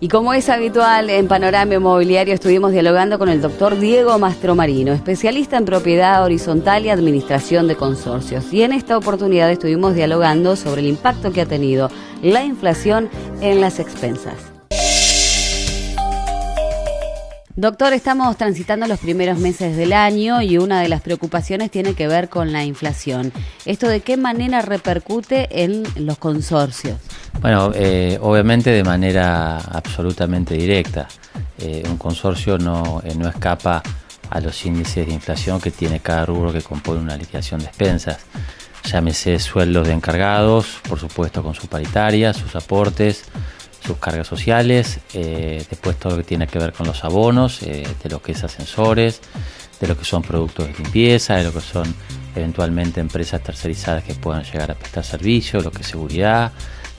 Y como es habitual en Panorama Inmobiliario, estuvimos dialogando con el doctor Diego Mastromarino, especialista en propiedad horizontal y administración de consorcios. Y en esta oportunidad estuvimos dialogando sobre el impacto que ha tenido la inflación en las expensas. Doctor, estamos transitando los primeros meses del año y una de las preocupaciones tiene que ver con la inflación. ¿Esto de qué manera repercute en los consorcios? Bueno, obviamente de manera absolutamente directa. Un consorcio no escapa a los índices de inflación que tiene cada rubro que compone una liquidación de expensas. Llámese sueldos de encargados, por supuesto con su paritaria, sus aportes, sus cargas sociales, después todo lo que tiene que ver con los abonos, de lo que es ascensores, de lo que son productos de limpieza, de lo que son eventualmente empresas tercerizadas que puedan llegar a prestar servicio, lo que es seguridad,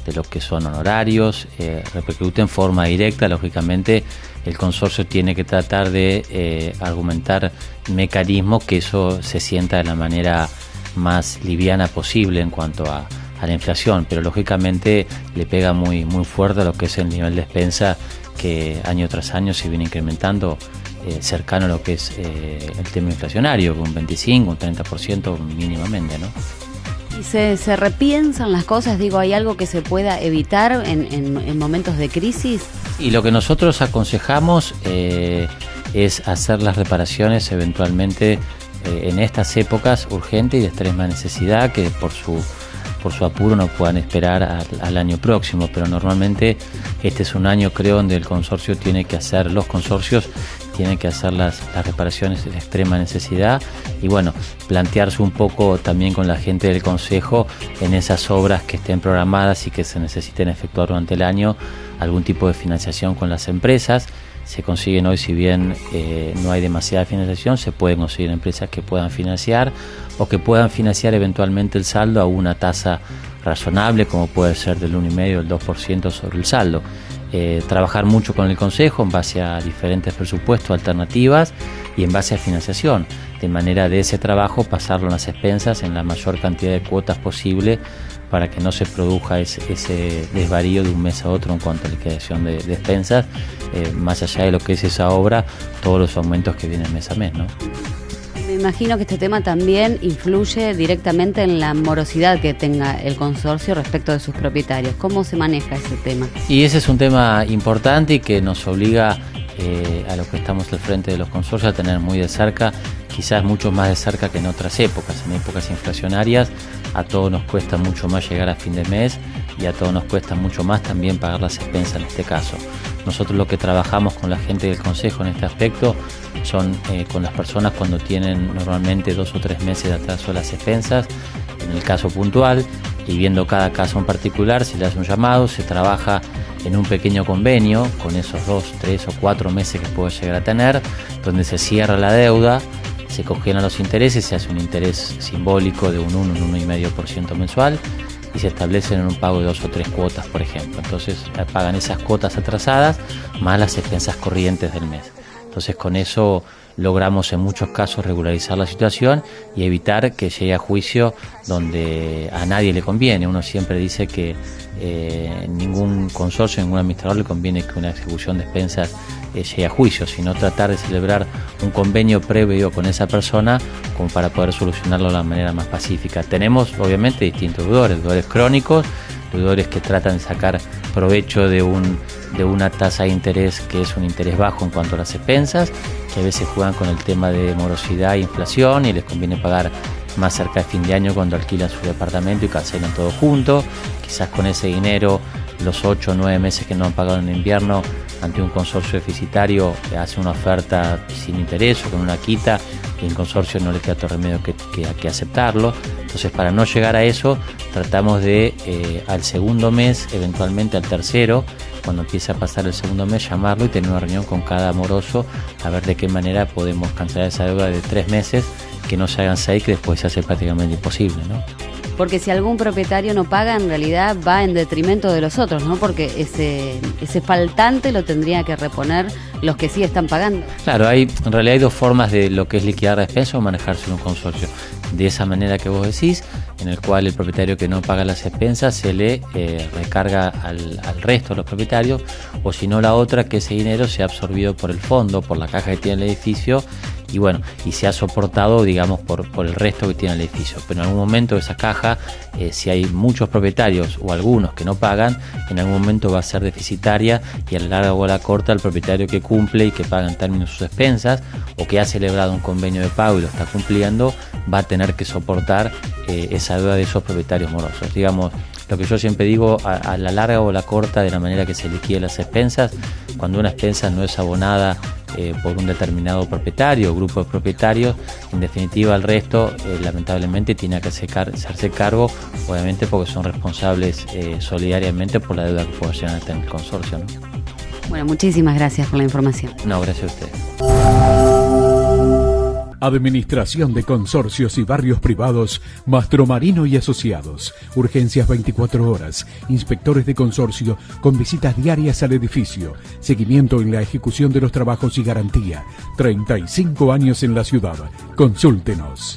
de lo que son honorarios, repercute en forma directa. Lógicamente el consorcio tiene que tratar de argumentar mecanismos que eso se sienta de la manera más liviana posible en cuanto a la inflación, pero lógicamente le pega muy fuerte a lo que es el nivel de expensa que año tras año se viene incrementando, cercano a lo que es el tema inflacionario, con un 25, un 30% mínimamente, ¿no? ¿Y se repiensan las cosas? Digo, ¿hay algo que se pueda evitar en momentos de crisis? Y lo que nosotros aconsejamos es hacer las reparaciones eventualmente en estas épocas urgentes y de extrema necesidad, que por su apuro no puedan esperar al año próximo, pero normalmente este es un año, creo, donde los consorcios tienen que hacer las reparaciones de extrema necesidad y bueno, plantearse un poco también con la gente del consejo en esas obras que estén programadas y que se necesiten efectuar durante el año, algún tipo de financiación con las empresas. Se consiguen hoy, si bien no hay demasiada financiación, se pueden conseguir empresas que puedan financiar o que puedan financiar eventualmente el saldo a una tasa razonable, como puede ser del 1,5 o el 2% sobre el saldo. Trabajar mucho con el Consejo en base a diferentes presupuestos, alternativas y en base a financiación, de manera de ese trabajo pasarlo en las expensas en la mayor cantidad de cuotas posible para que no se produzca ese desvarío de un mes a otro en cuanto a liquidación de expensas, más allá de lo que es esa obra, todos los aumentos que vienen mes a mes, ¿no? Me imagino que este tema también influye directamente en la morosidad que tenga el consorcio respecto de sus propietarios. ¿Cómo se maneja ese tema? Y ese es un tema importante y que nos obliga a los que estamos al frente de los consorcios a tener muy de cerca, quizás mucho más de cerca que en otras épocas. En épocas inflacionarias a todos nos cuesta mucho más llegar a fin de mes y a todos nos cuesta mucho más también pagar las expensas en este caso. Nosotros lo que trabajamos con la gente del consejo en este aspecto son con las personas cuando tienen normalmente 2 o 3 meses de atraso de las expensas, en el caso puntual, y viendo cada caso en particular, se le hace un llamado, se trabaja en un pequeño convenio con esos 2, 3 o 4 meses que puede llegar a tener, donde se cierra la deuda, se congelan los intereses, se hace un interés simbólico de un 1, un 1,5% mensual y se establecen en un pago de 2 o 3 cuotas, por ejemplo. Entonces pagan esas cuotas atrasadas más las expensas corrientes del mes. Entonces con eso logramos en muchos casos regularizar la situación y evitar que llegue a juicio donde a nadie le conviene. Uno siempre dice que ningún consorcio, ningún administrador le conviene que una ejecución de expensas llegue a juicio, sino tratar de celebrar un convenio previo con esa persona como para poder solucionarlo de la manera más pacífica. Tenemos obviamente distintos deudores crónicos, deudores que tratan de sacar provecho de una tasa de interés que es un interés bajo en cuanto a las expensas, que a veces juegan con el tema de morosidad e inflación y les conviene pagar más cerca de fin de año cuando alquilan su departamento y cancelan todo junto. Quizás con ese dinero, los 8 o 9 meses que no han pagado en invierno, ante un consorcio deficitario hace una oferta sin interés o con una quita y el consorcio no le queda otro remedio que aceptarlo. Entonces, para no llegar a eso, tratamos de al segundo mes, eventualmente al tercero, cuando empiece a pasar el segundo mes, llamarlo y tener una reunión con cada moroso a ver de qué manera podemos cancelar esa deuda de 3 meses, que no se hagan 6, que después se hace prácticamente imposible, ¿no? Porque si algún propietario no paga, en realidad va en detrimento de los otros, ¿no? Porque ese faltante lo tendría que reponer los que sí están pagando. Claro, en realidad hay dos formas de lo que es liquidar la expensa o manejarse en un consorcio. de esa manera que vos decís, en el cual el propietario que no paga las expensas se le recarga al resto de los propietarios, o si no la otra, que ese dinero sea absorbido por el fondo, por la caja que tiene el edificio, y bueno, y se ha soportado, digamos, por el resto que tiene el edificio. Pero en algún momento esa caja, si hay muchos propietarios o algunos que no pagan, en algún momento va a ser deficitaria, y a la larga o a la corta el propietario que cumple y que paga en términos sus expensas, o que ha celebrado un convenio de pago y lo está cumpliendo, va a tener que soportar esa deuda de esos propietarios morosos. Digamos, lo que yo siempre digo, a la larga o a la corta, de la manera que se liquide las expensas, cuando una expensa no es abonada por un determinado propietario o grupo de propietarios, en definitiva el resto lamentablemente tiene que hacerse cargo, obviamente porque son responsables solidariamente por la deuda que pueda llegar a tener el consorcio, ¿no? Bueno, muchísimas gracias por la información. No, gracias a ustedes. Administración de Consorcios y Barrios Privados, Mastromarino y Asociados. Urgencias 24 horas. Inspectores de consorcio con visitas diarias al edificio. Seguimiento en la ejecución de los trabajos y garantía. 35 años en la ciudad. Consúltenos.